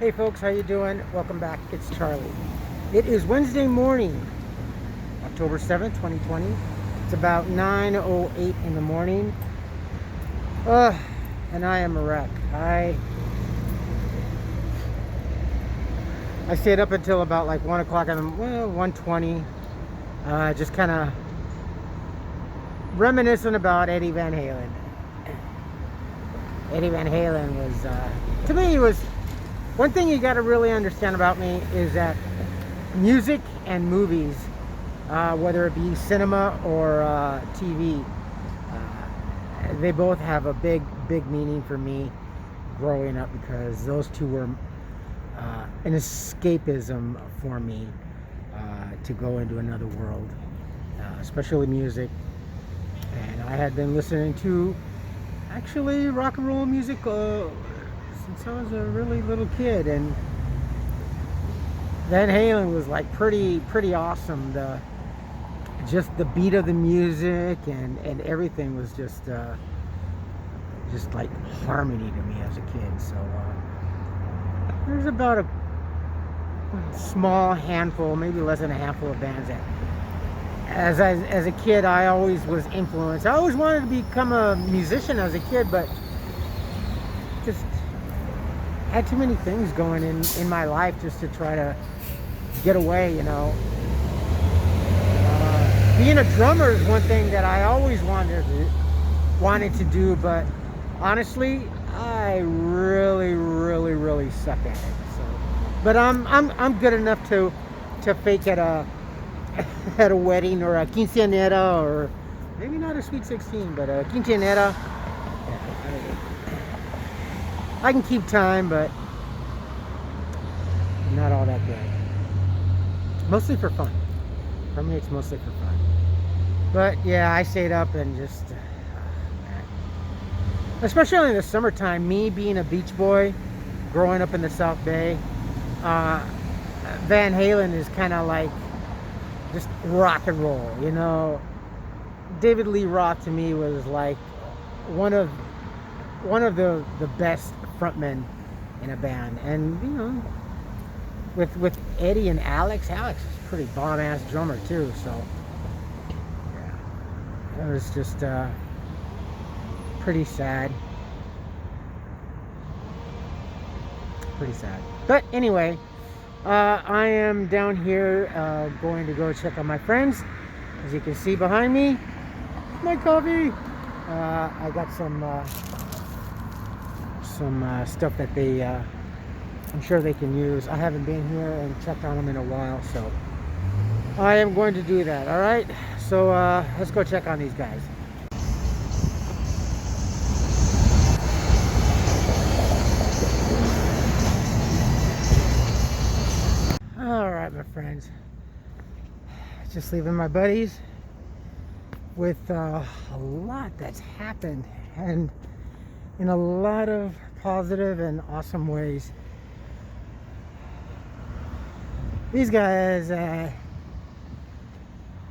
Hey folks, how you doing? Welcome back. It's Charlie. It is Wednesday morning, October 7th, 2020. It's about 9:08 in the morning. Uh, and I am a wreck. I stayed up until about like 1 o'clock in the 1:20. Just kind of reminiscing about Eddie Van Halen. Eddie Van Halen was, to me, was one thing you got to really understand about me is that music and movies, whether it be cinema or TV, they both have a big meaning for me growing up, because those two were an escapism for me, to go into another world, especially music. And I had been listening to actually rock and roll music since I was a really little kid, and Van Halen was like pretty awesome. Just the beat of the music and everything was just like harmony to me as a kid. So there's about a small handful, maybe less than a handful of bands that as a kid I always was influenced. I always wanted to become a musician as a kid, but just had too many things going in my life just to try to get away, Being a drummer is one thing that I always wanted to do, but honestly, I really suck at it. So, but I'm good enough to fake at a at a wedding or a quinceañera, or maybe not a sweet 16, but a quinceañera. I can keep time, but not all that good. Mostly for fun. For me, it's mostly for fun. But yeah, I stayed up and just, especially in the summertime, me being a beach boy, growing up in the South Bay, Van Halen is kind of like just rock and roll. David Lee Roth to me was like one of the best frontmen in a band. And with Eddie and Alex is pretty bomb ass drummer too. So yeah, it was just pretty sad. But anyway, I am down here going to go check on my friends. As you can see behind me, my coffee. I got some stuff that I'm sure they can use. I haven't been here and checked on them in a while, so I am going to do that. All right, so let's go check on these guys. All right, my friends, just leaving my buddies with a lot that's happened, and in a lot of positive and awesome ways. These guys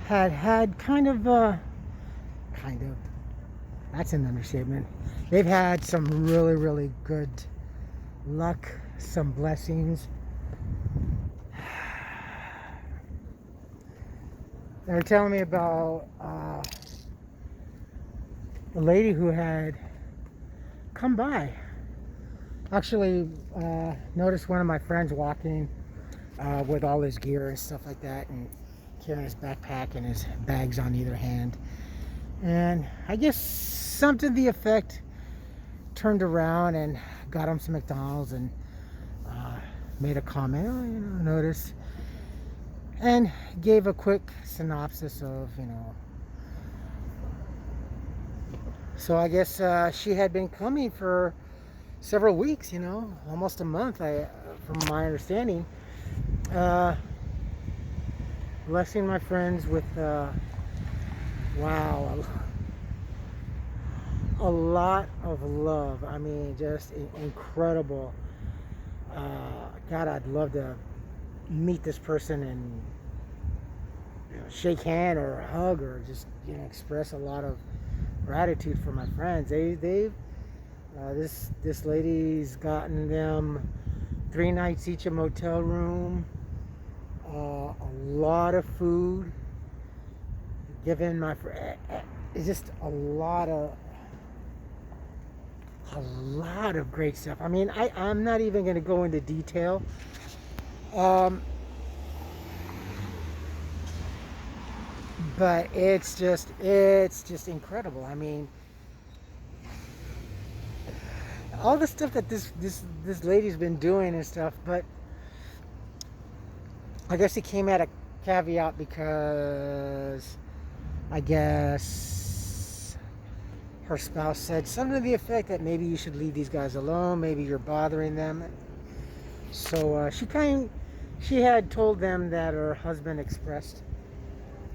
had kind of that's an understatement. They've had some really good luck, some blessings. They were telling me about a lady who had come by. Actually, noticed one of my friends walking with all his gear and stuff like that, and carrying his backpack and his bags on either hand. And I guess something to the effect, turned around and got him some McDonald's and made a comment, notice, and gave a quick synopsis of, So I guess she had been coming for several weeks, almost a month, from my understanding. Blessing my friends with, wow, a lot of love. I mean, just incredible. God, I'd love to meet this person and shake hand or hug, or just express a lot of gratitude for my friends. They've this lady's gotten them 3 nights each a motel room, a lot of food given my it's just a lot of great stuff. I mean, I'm not even going to go into detail. But it's just incredible. I mean, all the stuff that this lady's been doing and stuff. But I guess it came at a caveat because I guess her spouse said something to the effect that maybe you should leave these guys alone. Maybe you're bothering them. So she had told them that her husband expressed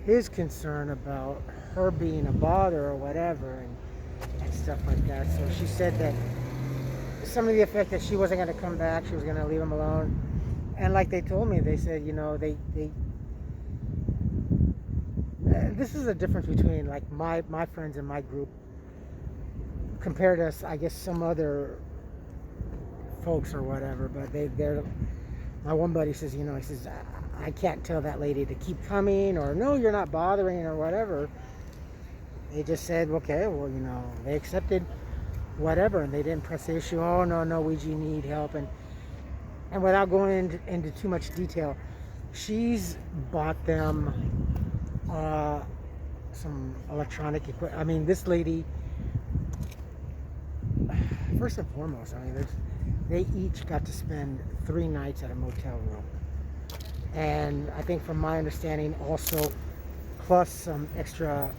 his concern about her being a bother or whatever and stuff like that. So she said that some of the effect that she wasn't going to come back, she was going to leave him alone. And like they told me, they said, you know, this is a difference between like my friends in my group compared to, I guess, some other folks or whatever. But they're my one buddy says, you know, he says, I can't tell that lady to keep coming or no, you're not bothering or whatever. They just said, okay, well, you know, they accepted whatever and they didn't press the issue. Oh, no, we need help. And without going into too much detail, she's bought them some electronic equipment. I mean, this lady, first and foremost, I mean, they each got to spend 3 nights at a motel room. And I think from my understanding also plus some extra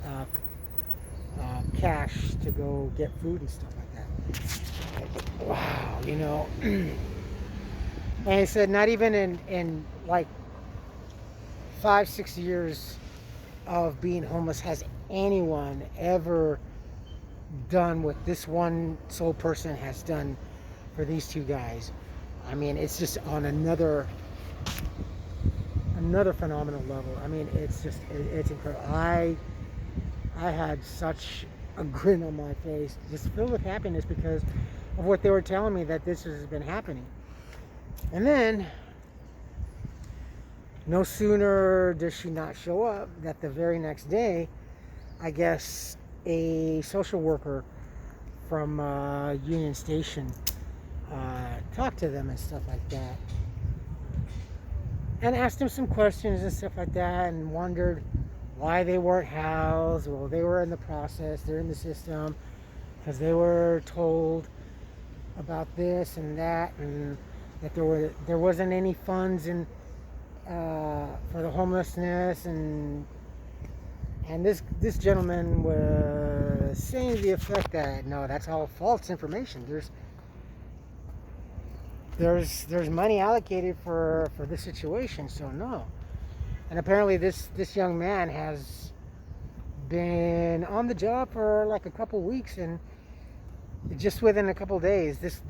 cash to go get food and stuff like that. Wow, you know. And he said not even in like 5-6 years of being homeless has anyone ever done what this one sole person has done for these 2 guys. I mean, it's just on another phenomenal level. I mean, it's incredible. I had such a grin on my face, just filled with happiness because of what they were telling me that this has been happening. And then, no sooner does she not show up, that the very next day, I guess a social worker from Union Station talked to them and stuff like that. And asked them some questions and stuff like that and wondered why they weren't housed. Well, they were in the process, they're in the system, because they were told about this and that, and that there wasn't any funds in for the homelessness, and this gentleman was saying to the effect that no, that's all false information. There's money allocated for this situation, so no. And apparently this young man has been on the job for like a couple weeks, and just within a couple days, this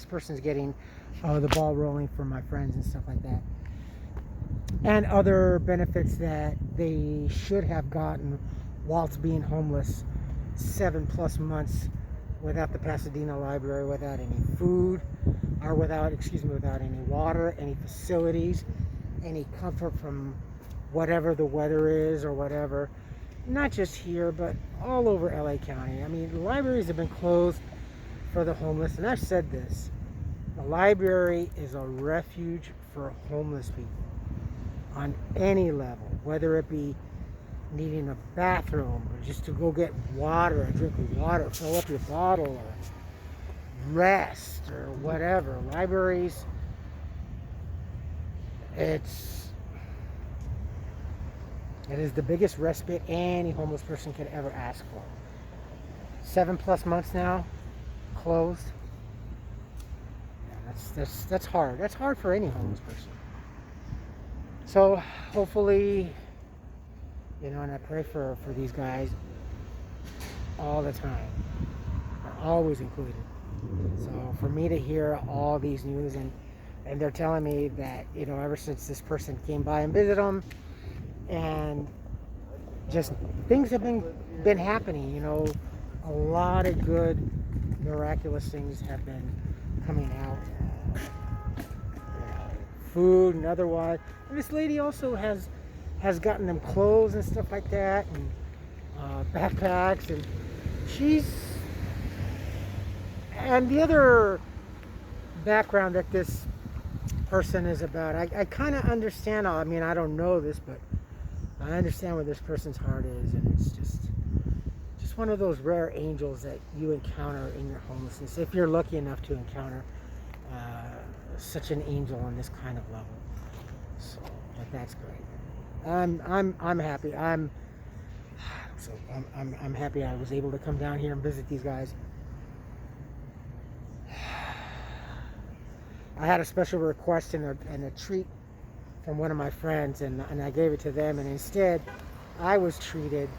person's getting the ball rolling from my friends and stuff like that, and other benefits that they should have gotten whilst being homeless 7+ months without the Pasadena Library, without any food, or without any water, any facilities, any comfort from whatever the weather is or whatever. Not just here, but all over LA County. I mean, libraries have been closed for the homeless, and I've said this. The library is a refuge for homeless people on any level, whether it be needing a bathroom or just to go get water, a drink of water, fill up your bottle, or rest or whatever. Libraries, it is the biggest respite any homeless person could ever ask for. 7+ months now closed. Yeah, that's hard. That's hard for any homeless person. So hopefully, you know, and I pray for these guys all the time. They're always included. So for me to hear all these news, and they're telling me that, you know, ever since this person came by and visited them, and just things have been happening, you know, a lot of good miraculous things have been coming out food and otherwise. And this lady also has gotten them clothes and stuff like that, and backpacks, and she's and the other background that this person is about. I kind of understand. I mean, I don't know this, but I understand where this person's heart is, and it's just one of those rare angels that you encounter in your homelessness, if you're lucky enough to encounter such an angel on this kind of level. So, but that's great. I'm happy. I'm happy I was able to come down here and visit these guys. I had a special request and a treat from one of my friends, and I gave it to them, and instead I was treated.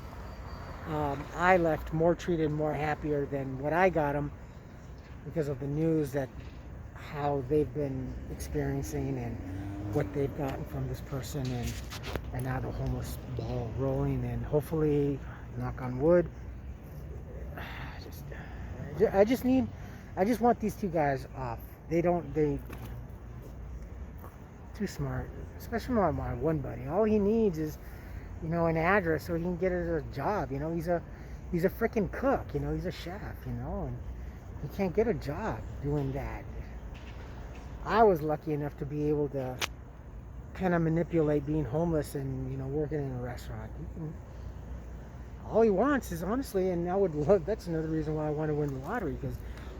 I left more treated, more happier than what I got them, because of the news that how they've been experiencing and what they've gotten from this person, and now the homeless ball rolling, and hopefully, knock on wood, I just want these two guys off. They too smart, especially my one buddy. All he needs is, an address so he can get a job. He's a freaking cook. He's a chef. And he can't get a job doing that. I was lucky enough to be able to kind of manipulate being homeless and working in a restaurant. All he wants is, honestly, and I would love. That's another reason why I want to win the lottery, because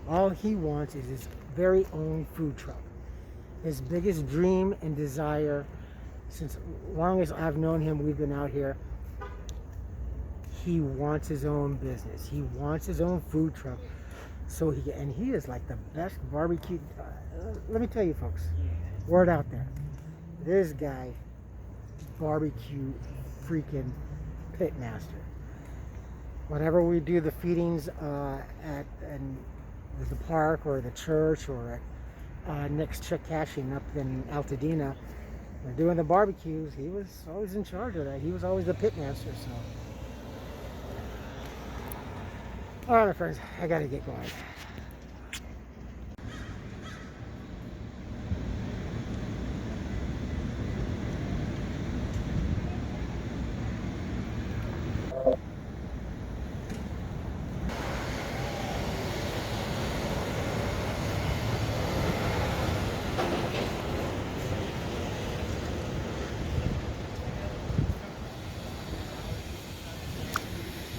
all he wants is his very own food truck. His biggest dream and desire, since long as I've known him, we've been out here. He wants his own business. He wants his own food truck. And he is like the best barbecue. Let me tell you, folks, word out there. This guy, barbecue freaking pitmaster. Whenever we do the feedings at the park or the church or next check cashing up in Altadena, we're doing the barbecues. He was always in charge of that. He was always the pitmaster. So, all right, my friends, I gotta get going.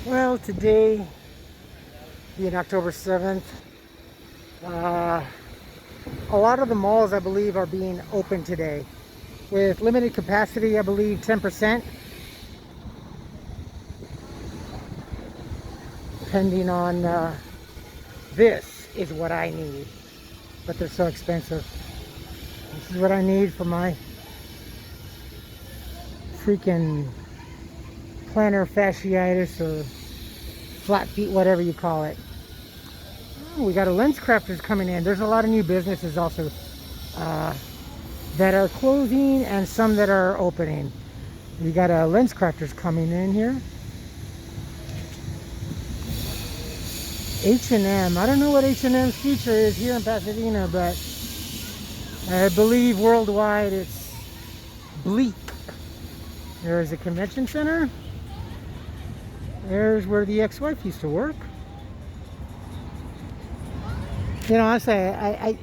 Well, today, being October 7th, a lot of the malls, I believe, are being open today with limited capacity. I believe 10%, depending on this is what I need, but they're so expensive. This is what I need for my freaking plantar fasciitis or flat feet, whatever you call it. Oh, we got a lens crafters coming in. There's a lot of new businesses also that are closing and some that are opening. We got a lens crafters coming in here. H&M. I don't know what H&M's future is here in Pasadena, but I believe worldwide it's bleak. There's a convention center. There's where the ex-wife used to work. Honestly, I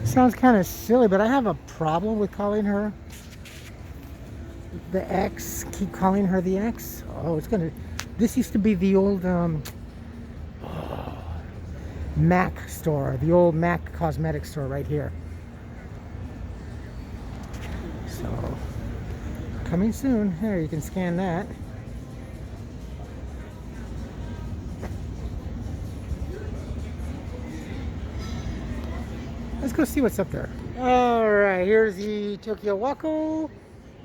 sounds kind of silly, but I have a problem with calling her the ex. Keep calling her the ex. Oh, this used to be the old Mac store, the old Mac cosmetic store right here. So, coming soon. There, you can scan that. Let's go see what's up there. All right, here's the Tokyo Wako.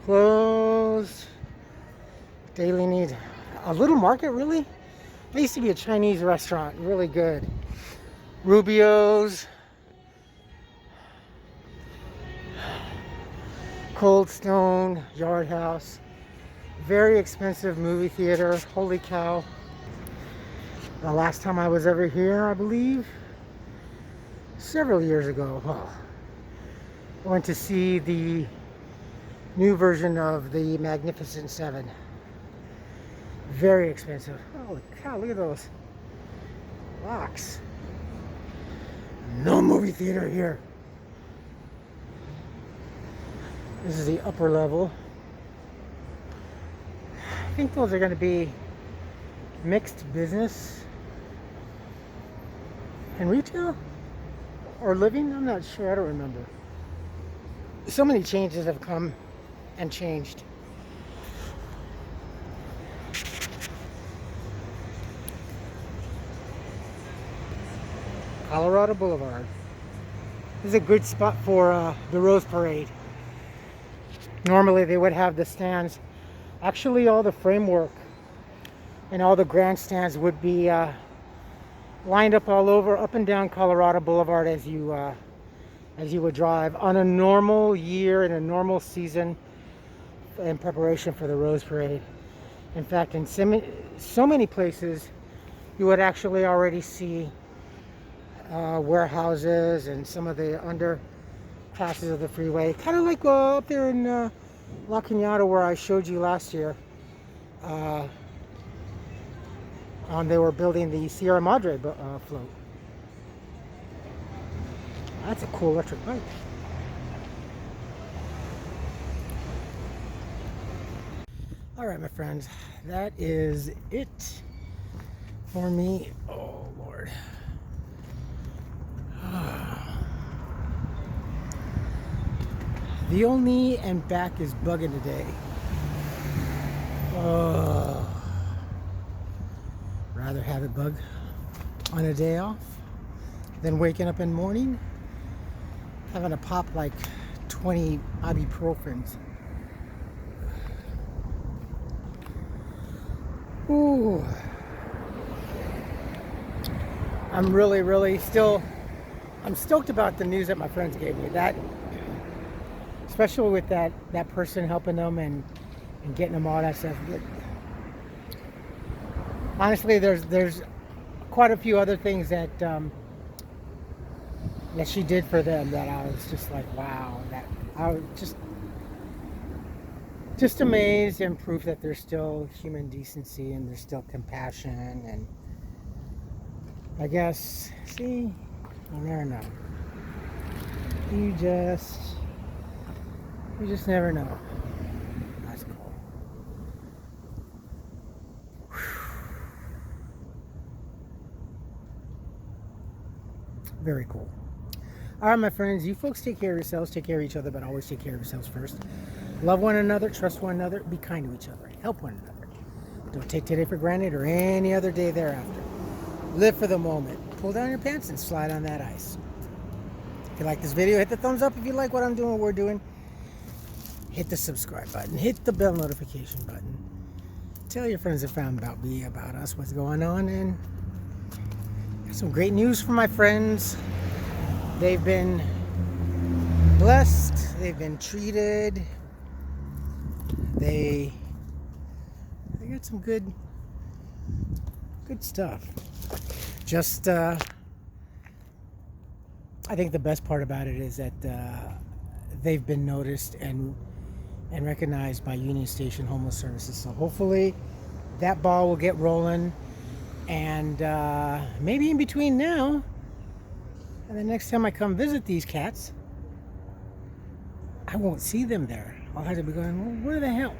Closed. Daily needs. A little market, really? It used to be a Chinese restaurant. Really good. Rubio's. Cold Stone, Yard House. Very expensive movie theater. Holy cow. The last time I was ever here, I believe, several years ago. Oh, I went to see the new version of the Magnificent Seven. Very expensive. Holy cow, look at those locks. No movie theater here. This is the upper level. I think those are going to be mixed business and retail or living. I'm not sure. I don't remember. So many changes have come and changed. Colorado Boulevard. This is a good spot for the Rose Parade. Normally they would have the stands. Actually, all the framework and all the grandstands would be lined up all over, up and down Colorado Boulevard as you would drive on a normal year in a normal season in preparation for the Rose Parade. In fact, in so many places, you would actually already see warehouses and some of the underpasses of the freeway, kind of like up there in La Cañada where I showed you last year. They were building the Sierra Madre float. That's a cool electric bike. All right, my friends, that is it for me. Oh, Lord. The old knee and back is bugging today. Rather have it bug on a day off than waking up in the morning having to pop like 20 ibuprofens. Ooh. I'm really I'm stoked about the news that my friends gave me. That, especially with that person helping them and getting them all that stuff. Honestly, there's quite a few other things that that she did for them that I was just like, wow. That I was just amazed and proof that there's still human decency and there's still compassion. And I guess, see, you never know. You just never know. That's cool. Very cool. All right, my friends, you folks take care of yourselves, take care of each other, but always take care of yourselves first. Love one another, trust one another, be kind to each other, help one another. Don't take today for granted or any other day thereafter. Live for the moment. Pull down your pants and slide on that ice. If you like this video, hit the thumbs up. If you like what I'm doing, what we're doing, hit the subscribe button, hit the bell notification button. Tell your friends and family about me, about us, what's going on, and got some great news for my friends. They've been blessed. They've been treated. They got some good stuff. Just I think the best part about it is that they've been noticed and recognized by Union Station Homeless Services. So hopefully that ball will get rolling, and maybe in between now and the next time I come visit these cats, I won't see them there. I'll have to be going, well, where the hell?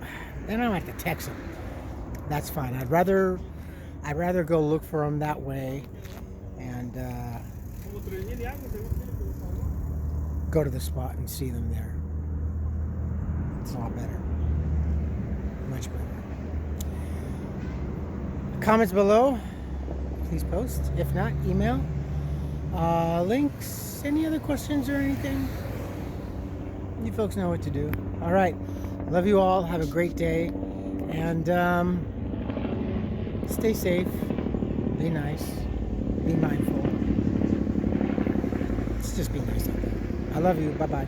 Then I'll have to text them. That's fine. I'd rather go look for them that way and go to the spot and see them there. It's a lot better. Much better. Comments below, please post. If not, email. Links, any other questions or anything? You folks know what to do. All right. Love you all. Have a great day. And stay safe. Be nice. Be mindful. Let's just be nice out there. I love you. Bye-bye.